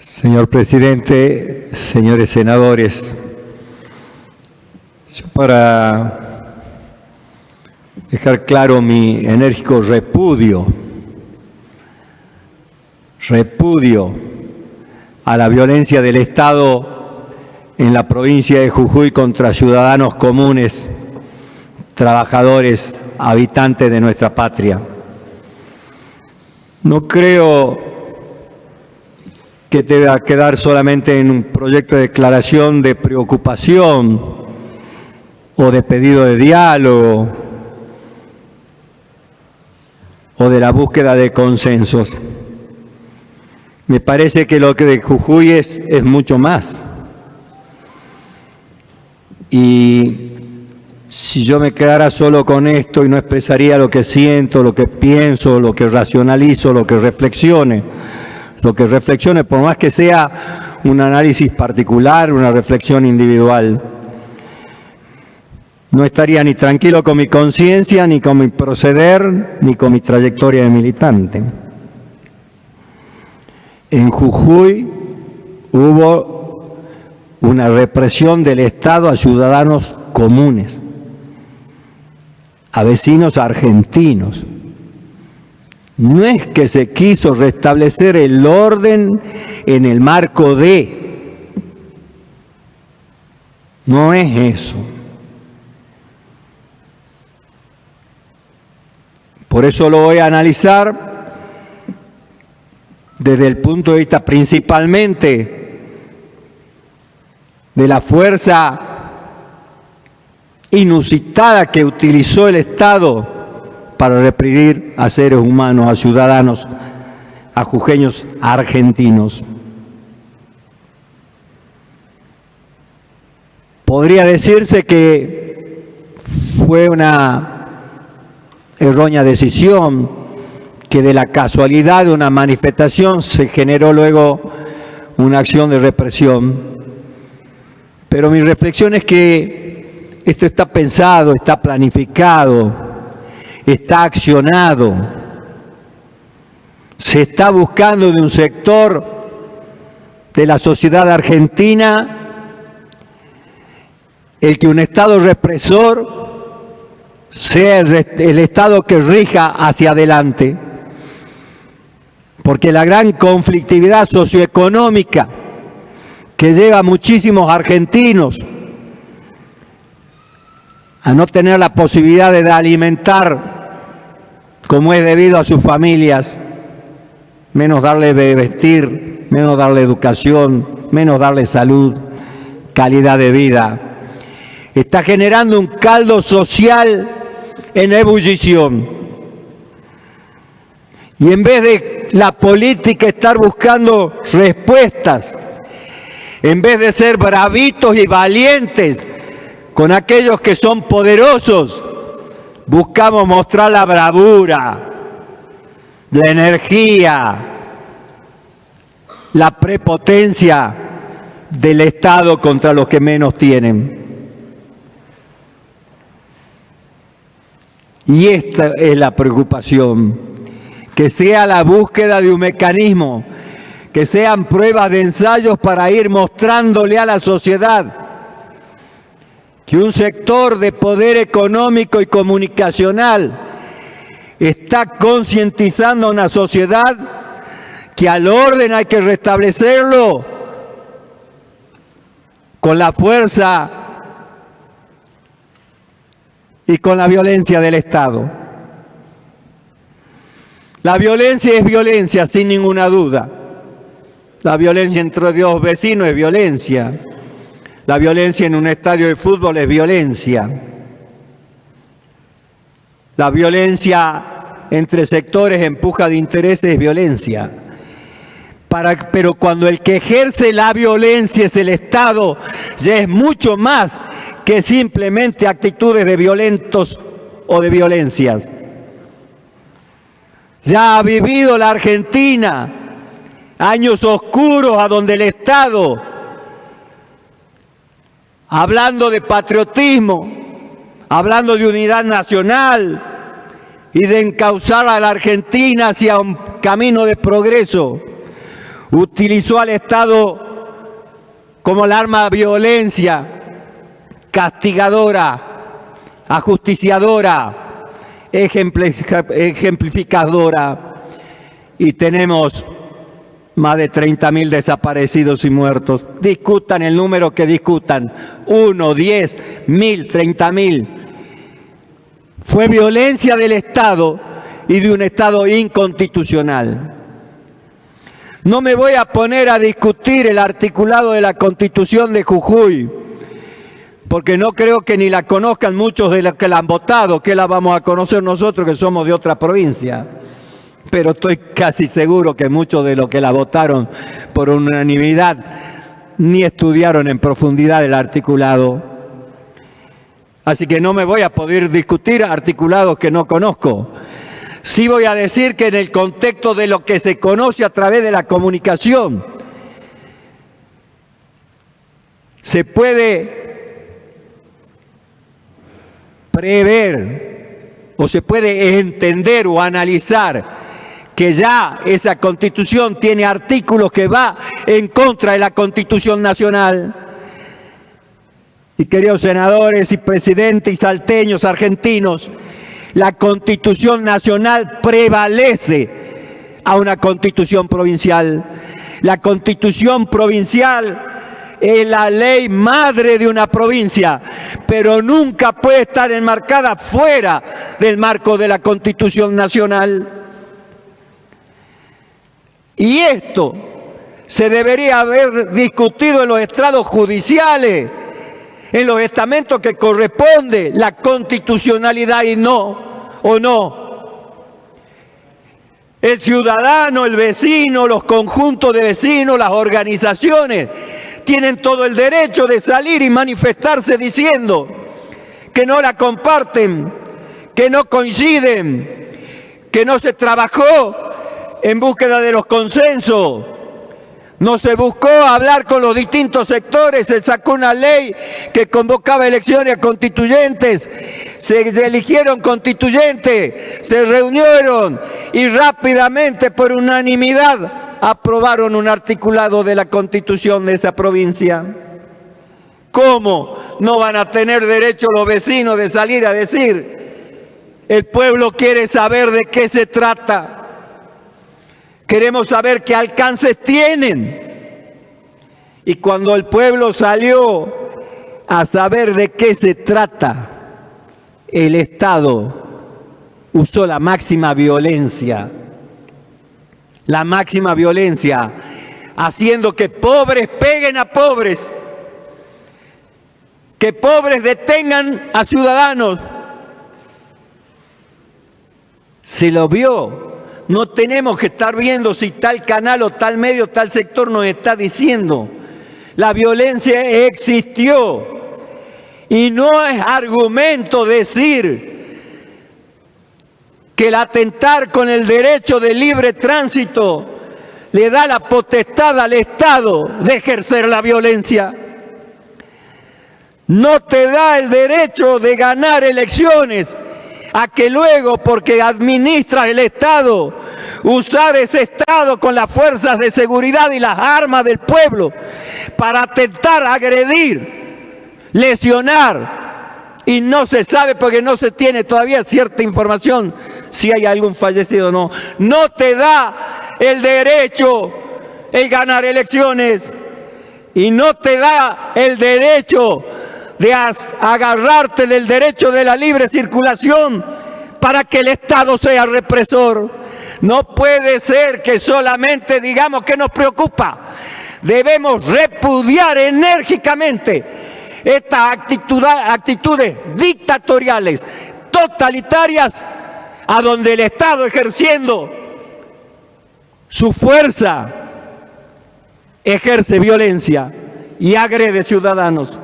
Señor presidente, señores senadores, yo para dejar claro mi enérgico repudio a la violencia del Estado en la provincia de Jujuy contra ciudadanos comunes, trabajadores, habitantes de nuestra patria. No creo que deba quedar solamente en un proyecto de declaración de preocupación o de pedido de diálogo o de la búsqueda de consensos. Me parece que lo que de Jujuy es mucho más. Y si yo me quedara solo con esto y no expresaría lo que siento, lo que pienso, lo que racionalizo, lo que reflexione, por más que sea un análisis particular, una reflexión individual, no estaría ni tranquilo con mi conciencia, ni con mi proceder, ni con mi trayectoria de militante. En Jujuy hubo una represión del Estado a ciudadanos comunes, a vecinos argentinos. No es que se quiso restablecer el orden en el marco de. No es eso. Por eso lo voy a analizar desde el punto de vista principalmente de la fuerza inusitada que utilizó el Estado para reprimir a seres humanos, a ciudadanos, a jujeños argentinos. Podría decirse que fue una errónea decisión, que de la casualidad de una manifestación se generó luego una acción de represión. Pero mi reflexión es que esto está pensado, está planificado, está accionado. Se está buscando de un sector de la sociedad argentina el que un Estado represor sea el Estado que rija hacia adelante. Porque la gran conflictividad socioeconómica que lleva a muchísimos argentinos a no tener la posibilidad de alimentar como es debido a sus familias, menos darle de vestir, menos darle educación, menos darle salud, calidad de vida. Está generando un caldo social en ebullición. Y en vez de la política estar buscando respuestas, en vez de ser bravitos y valientes con aquellos que son poderosos, buscamos mostrar la bravura, la energía, la prepotencia del Estado contra los que menos tienen. Y esta es la preocupación, que sea la búsqueda de un mecanismo, que sean pruebas de ensayos para ir mostrándole a la sociedad que un sector de poder económico y comunicacional está concientizando a una sociedad que al orden hay que restablecerlo con la fuerza y con la violencia del Estado. La violencia es violencia, sin ninguna duda. La violencia entre dos vecinos es violencia. La violencia en un estadio de fútbol es violencia. La violencia entre sectores en puja de intereses es violencia. Pero cuando el que ejerce la violencia es el Estado, ya es mucho más que simplemente actitudes de violentos o de violencias. Ya ha vivido la Argentina años oscuros a donde el Estado, hablando de patriotismo, hablando de unidad nacional y de encauzar a la Argentina hacia un camino de progreso, utilizó al Estado como el arma de violencia, castigadora, ajusticiadora, ejemplificadora, y tenemos más de 30.000 desaparecidos y muertos. Discutan el número que discutan, 1, 10, 1.000, 30.000. Fue violencia del Estado y de un Estado inconstitucional. No me voy a poner a discutir el articulado de la Constitución de Jujuy, porque no creo que ni la conozcan muchos de los que la han votado, que la vamos a conocer nosotros que somos de otra provincia. Pero estoy casi seguro que muchos de los que la votaron por unanimidad ni estudiaron en profundidad el articulado. Así que no me voy a poder discutir articulados que no conozco. Sí voy a decir que en el contexto de lo que se conoce a través de la comunicación, se puede prever o se puede entender o analizar que ya esa Constitución tiene artículos que va en contra de la Constitución Nacional. Y queridos senadores y presidentes y salteños argentinos, la Constitución Nacional prevalece a una Constitución provincial. La Constitución provincial es la ley madre de una provincia, pero nunca puede estar enmarcada fuera del marco de la Constitución Nacional. Y esto se debería haber discutido en los estrados judiciales, en los estamentos que corresponde la constitucionalidad y no, o no. El ciudadano, el vecino, los conjuntos de vecinos, las organizaciones, tienen todo el derecho de salir y manifestarse diciendo que no la comparten, que no coinciden, que no se trabajó en búsqueda de los consensos, no se buscó hablar con los distintos sectores, se sacó una ley que convocaba elecciones constituyentes, se eligieron constituyentes, se reunieron y rápidamente por unanimidad aprobaron un articulado de la Constitución de esa provincia. ¿Cómo no van a tener derecho los vecinos de salir a decir? El pueblo quiere saber de qué se trata. Queremos saber qué alcances tienen. Y cuando el pueblo salió a saber de qué se trata, el Estado usó la máxima violencia. La máxima violencia, haciendo que pobres peguen a pobres, que pobres detengan a ciudadanos. Se lo vio. No tenemos que estar viendo si tal canal o tal medio, tal sector nos está diciendo. La violencia existió. Y no es argumento decir que el atentar con el derecho de libre tránsito le da la potestad al Estado de ejercer la violencia. No te da el derecho de ganar elecciones a que luego, porque administras el Estado, usar ese Estado con las fuerzas de seguridad y las armas del pueblo para atentar, agredir, lesionar, y no se sabe porque no se tiene todavía cierta información si hay algún fallecido o no. No te da el derecho el ganar elecciones y no te da el derecho de agarrarte del derecho de la libre circulación para que el Estado sea represor. No puede ser que solamente digamos que nos preocupa. Debemos repudiar enérgicamente estas actitudes dictatoriales, totalitarias, a donde el Estado ejerciendo su fuerza ejerce violencia y agrede ciudadanos.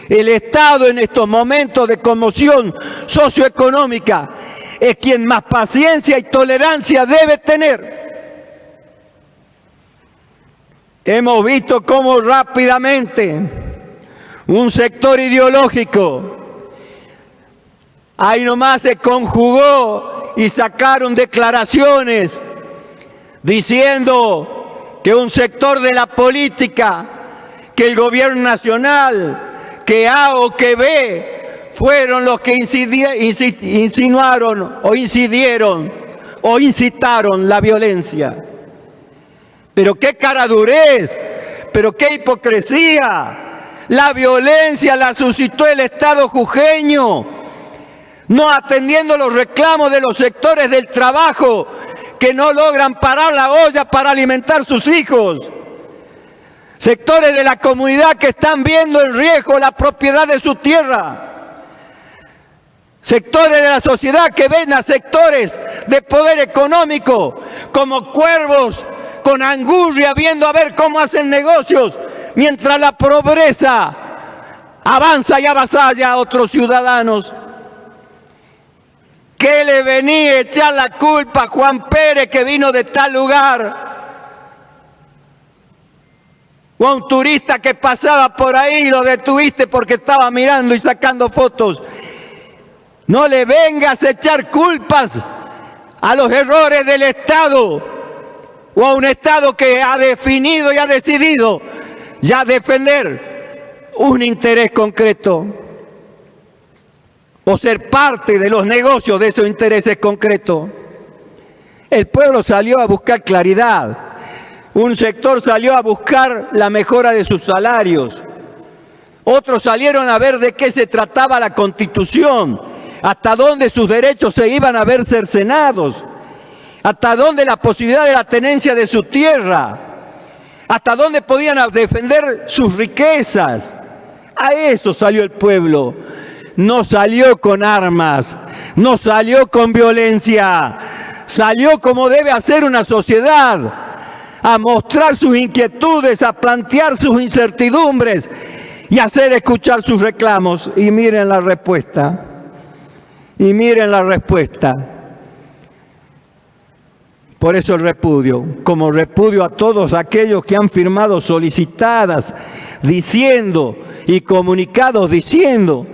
El Estado en estos momentos de conmoción socioeconómica es quien más paciencia y tolerancia debe tener. Hemos visto cómo rápidamente un sector ideológico ahí nomás se conjugó y sacaron declaraciones diciendo que un sector de la política, que el gobierno nacional, que A o que B, fueron los que insinuaron o incidieron o incitaron la violencia. Pero qué caradurez, pero qué hipocresía. La violencia la suscitó el Estado jujeño, no atendiendo los reclamos de los sectores del trabajo que no logran parar la olla para alimentar sus hijos. Sectores de la comunidad que están viendo en riesgo la propiedad de su tierra. Sectores de la sociedad que ven a sectores de poder económico como cuervos con angurria viendo a ver cómo hacen negocios mientras la pobreza avanza y avasalla a otros ciudadanos. ¿Qué le venía a echar la culpa a Juan Pérez que vino de tal lugar? O a un turista que pasaba por ahí y lo detuviste porque estaba mirando y sacando fotos. No le vengas a echar culpas a los errores del Estado o a un Estado que ha definido y ha decidido ya defender un interés concreto o ser parte de los negocios de esos intereses concretos. El pueblo salió a buscar claridad. Un sector salió a buscar la mejora de sus salarios. Otros salieron a ver de qué se trataba la Constitución, hasta dónde sus derechos se iban a ver cercenados, hasta dónde la posibilidad de la tenencia de su tierra, hasta dónde podían defender sus riquezas. A eso salió el pueblo. No salió con armas, no salió con violencia, salió como debe hacer una sociedad, a mostrar sus inquietudes, a plantear sus incertidumbres y hacer escuchar sus reclamos. Y miren la respuesta, y miren la respuesta. Por eso el repudio, como repudio a todos aquellos que han firmado solicitadas diciendo y comunicados diciendo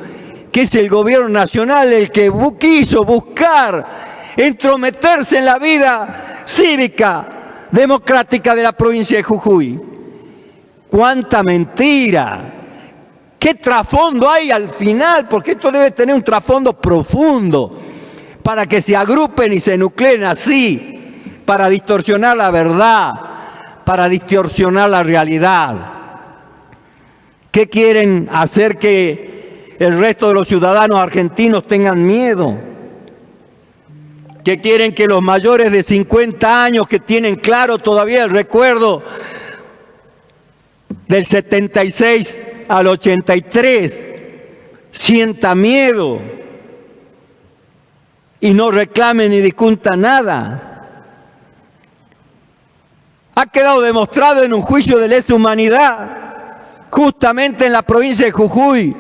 que es el gobierno nacional el que quiso buscar entrometerse en la vida cívica democrática de la provincia de Jujuy. ¡Cuánta mentira! ¿Qué trasfondo hay al final? Porque esto debe tener un trasfondo profundo para que se agrupen y se nucleen así, para distorsionar la verdad, para distorsionar la realidad. ¿Qué quieren hacer que el resto de los ciudadanos argentinos tengan miedo? ¿Qué quieren que los mayores de 50 años que tienen claro todavía el recuerdo del 76 al 83 sienta miedo y no reclamen ni discutan nada? Ha quedado demostrado en un juicio de lesa humanidad, justamente en la provincia de Jujuy,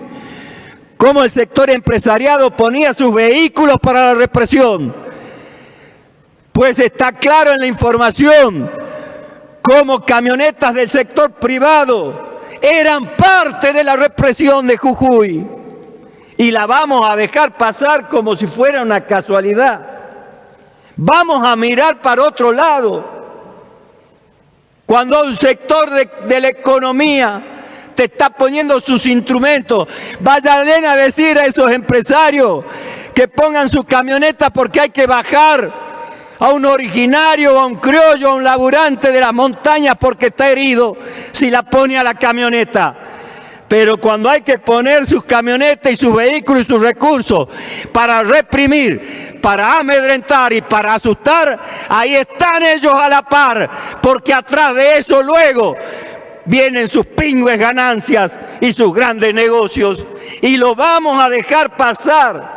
cómo el sector empresariado ponía sus vehículos para la represión. Pues está claro en la información cómo camionetas del sector privado eran parte de la represión de Jujuy. Y la vamos a dejar pasar como si fuera una casualidad. Vamos a mirar para otro lado. Cuando un sector de la economía te está poniendo sus instrumentos, vayan a decir a esos empresarios que pongan sus camionetas porque hay que bajar a un originario, a un criollo, a un laburante de las montañas porque está herido, si la pone a la camioneta. Pero cuando hay que poner sus camionetas y sus vehículos y sus recursos para reprimir, para amedrentar y para asustar, ahí están ellos a la par, porque atrás de eso luego vienen sus pingües ganancias y sus grandes negocios, y lo vamos a dejar pasar.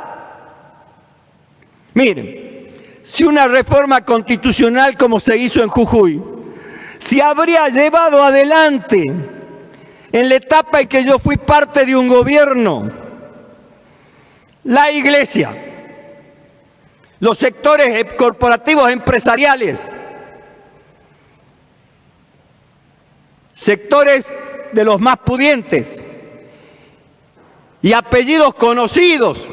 Miren, si una reforma constitucional como se hizo en Jujuy se habría llevado adelante en la etapa en que yo fui parte de un gobierno, la iglesia, los sectores corporativos empresariales, sectores de los más pudientes y apellidos conocidos,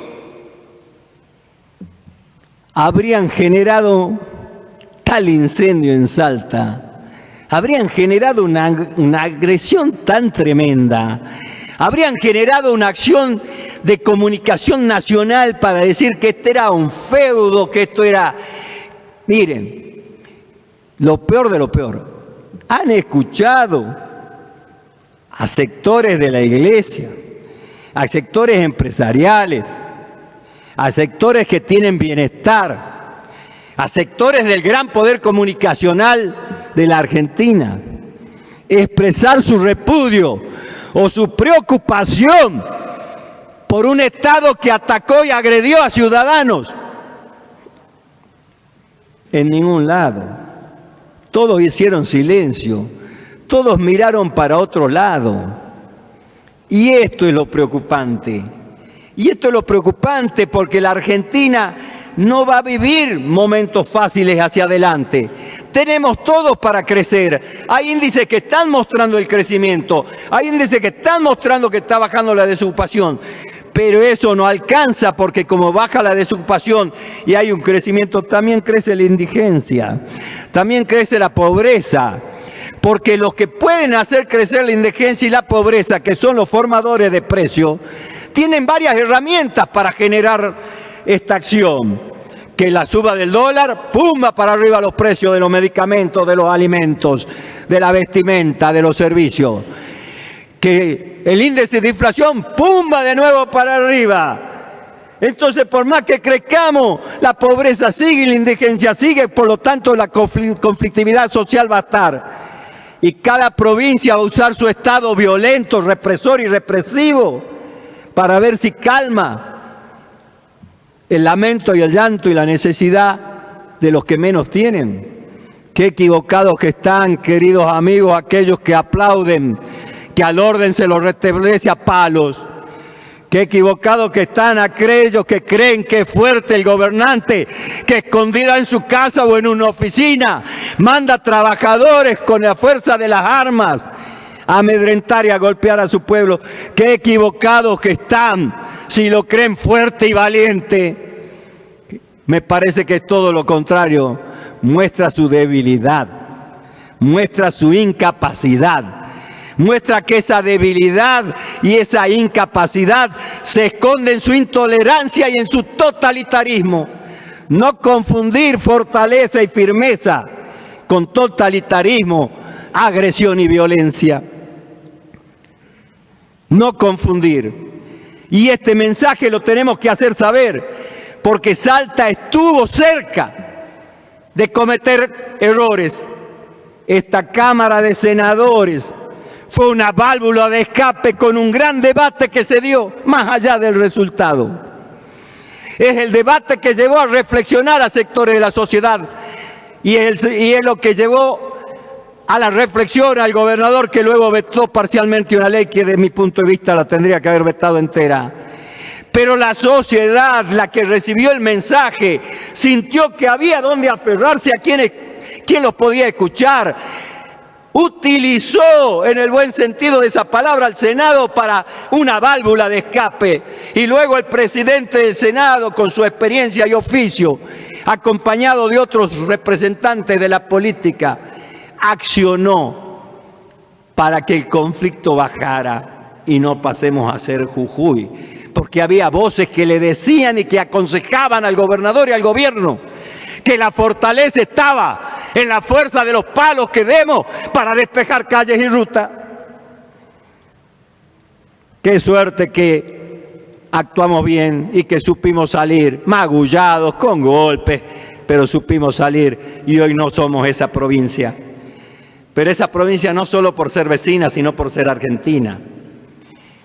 habrían generado tal incendio en Salta, habrían generado una agresión tan tremenda, habrían generado una acción de comunicación nacional para decir que este era un feudo, que esto era... Miren, lo peor de lo peor, han escuchado a sectores de la iglesia, a sectores empresariales, a sectores que tienen bienestar, a sectores del gran poder comunicacional de la Argentina, expresar su repudio o su preocupación por un Estado que atacó y agredió a ciudadanos. En ningún lado. Todos hicieron silencio, todos miraron para otro lado. Y esto es lo preocupante. Y esto es lo preocupante porque la Argentina no va a vivir momentos fáciles hacia adelante. Tenemos todos para crecer. Hay índices que están mostrando el crecimiento. Hay índices que están mostrando que está bajando la desocupación. Pero eso no alcanza porque como baja la desocupación y hay un crecimiento, también crece la indigencia. También crece la pobreza. Porque los que pueden hacer crecer la indigencia y la pobreza, que son los formadores de precios, tienen varias herramientas para generar esta acción. Que la suba del dólar, ¡pumba!, para arriba los precios de los medicamentos, de los alimentos, de la vestimenta, de los servicios. Que el índice de inflación, ¡pumba!, de nuevo para arriba. Entonces, por más que crezcamos, la pobreza sigue y la indigencia sigue, por lo tanto la conflictividad social va a estar. Y cada provincia va a usar su estado violento, represor y represivo para ver si calma el lamento y el llanto y la necesidad de los que menos tienen. Qué equivocados que están, queridos amigos, aquellos que aplauden que al orden se lo restablece a palos. Qué equivocados que están aquellos que creen que es fuerte el gobernante, que escondida en su casa o en una oficina manda trabajadores con la fuerza de las armas a amedrentar y a golpear a su pueblo. Qué equivocados que están si lo creen fuerte y valiente. Me parece que es todo lo contrario. Muestra su debilidad, muestra su incapacidad. Muestra que esa debilidad y esa incapacidad se esconde en su intolerancia y en su totalitarismo. No confundir fortaleza y firmeza con totalitarismo, agresión y violencia. No confundir. Y este mensaje lo tenemos que hacer saber, porque Salta estuvo cerca de cometer errores. Esta Cámara de Senadores fue una válvula de escape con un gran debate que se dio más allá del resultado. Es el debate que llevó a reflexionar a sectores de la sociedad y es lo que llevó a la reflexión al gobernador, que luego vetó parcialmente una ley que, de mi punto de vista, la tendría que haber vetado entera. Pero la sociedad, la que recibió el mensaje, sintió que había donde aferrarse a quien los podía escuchar. Utilizó, en el buen sentido de esa palabra, al Senado para una válvula de escape. Y luego el presidente del Senado, con su experiencia y oficio, acompañado de otros representantes de la política, accionó para que el conflicto bajara y no pasemos a ser Jujuy. Porque había voces que le decían y que aconsejaban al gobernador y al gobierno que la fortaleza estaba en la fuerza de los palos que demos para despejar calles y rutas. Qué suerte que actuamos bien y que supimos salir, magullados, con golpes, pero supimos salir y hoy no somos esa provincia. Pero esa provincia no solo por ser vecina, sino por ser argentina.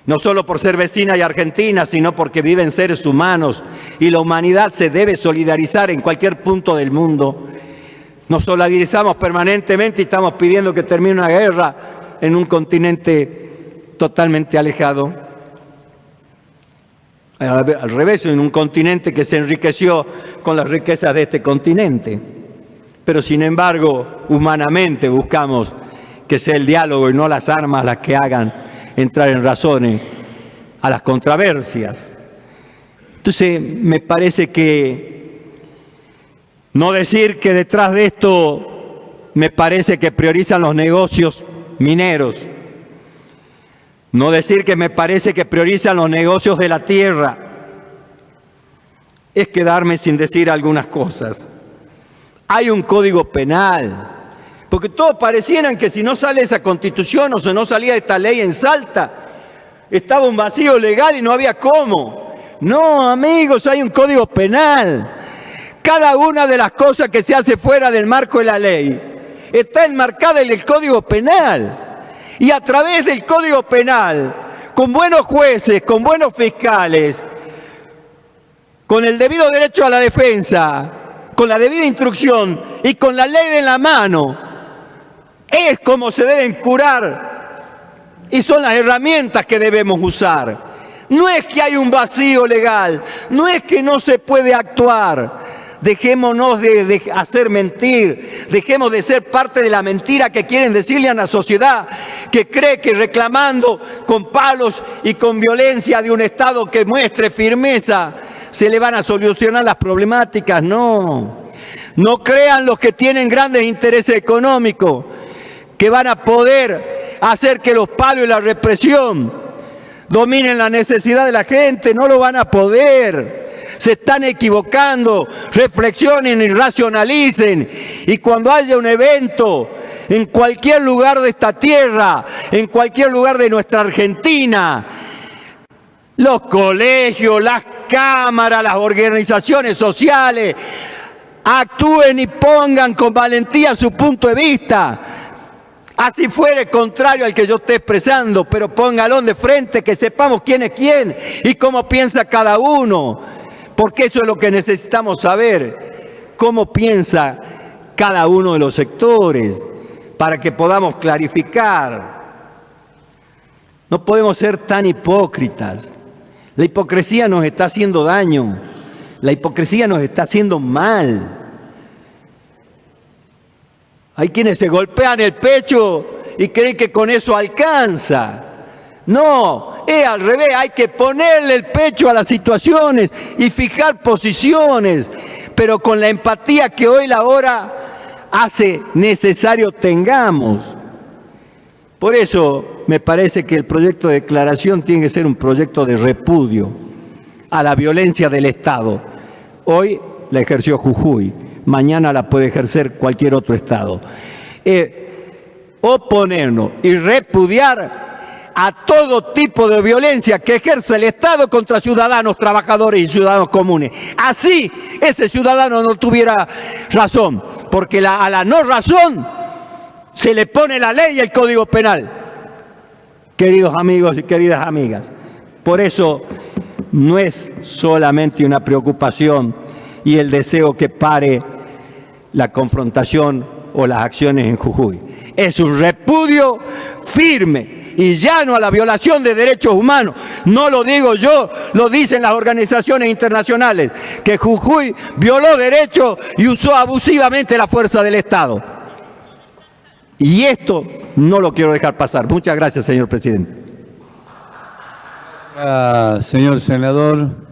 No solo por ser vecina y argentina, sino porque viven seres humanos y la humanidad se debe solidarizar en cualquier punto del mundo. Nos solidarizamos permanentemente y estamos pidiendo que termine una guerra en un continente totalmente alejado. Al revés, en un continente que se enriqueció con las riquezas de este continente. Pero sin embargo, humanamente buscamos que sea el diálogo y no las armas las que hagan entrar en razones a las controversias. Entonces, me parece que no decir que detrás de esto me parece que priorizan los negocios mineros. No decir que me parece que priorizan los negocios de la tierra es quedarme sin decir algunas cosas. Hay un código penal, porque todos parecieran que si no sale esa constitución o si no salía esta ley en Salta, estaba un vacío legal y no había cómo. No, amigos, hay un código penal. Cada una de las cosas que se hace fuera del marco de la ley está enmarcada en el Código Penal. Y a través del Código Penal, con buenos jueces, con buenos fiscales, con el debido derecho a la defensa, con la debida instrucción y con la ley en la mano, es como se deben curar y son las herramientas que debemos usar. No es que hay un vacío legal, no es que no se puede actuar. Dejémonos de hacer mentir, dejemos de ser parte de la mentira que quieren decirle a la sociedad que cree que reclamando con palos y con violencia de un Estado que muestre firmeza se le van a solucionar las problemáticas. No, no crean los que tienen grandes intereses económicos que van a poder hacer que los palos y la represión dominen la necesidad de la gente. No lo van a poder. Se están equivocando, reflexionen y racionalicen. Y cuando haya un evento en cualquier lugar de esta tierra, en cualquier lugar de nuestra Argentina, los colegios, las cámaras, las organizaciones sociales, actúen y pongan con valentía su punto de vista. Así fuere contrario al que yo esté expresando, pero póngalo de frente, que sepamos quién es quién y cómo piensa cada uno. Porque eso es lo que necesitamos saber, cómo piensa cada uno de los sectores, para que podamos clarificar. No podemos ser tan hipócritas. La hipocresía nos está haciendo daño, la hipocresía nos está haciendo mal. Hay quienes se golpean el pecho y creen que con eso alcanza. No, es al revés, hay que ponerle el pecho a las situaciones y fijar posiciones, pero con la empatía que hoy la hora hace necesario tengamos. Por eso me parece que el proyecto de declaración tiene que ser un proyecto de repudio a la violencia del Estado. Hoy la ejerció Jujuy, mañana la puede ejercer cualquier otro Estado. Oponernos y repudiar a todo tipo de violencia que ejerce el Estado contra ciudadanos, trabajadores y ciudadanos comunes. Así ese ciudadano no tuviera razón, porque a la no razón se le pone la ley y el Código Penal. Queridos amigos y queridas amigas, por eso no es solamente una preocupación y el deseo que pare la confrontación o las acciones en Jujuy. Es un repudio firme y llano a la violación de derechos humanos. No lo digo yo, lo dicen las organizaciones internacionales, que Jujuy violó derechos y usó abusivamente la fuerza del Estado. Y esto no lo quiero dejar pasar. Muchas gracias, señor presidente. Señor senador.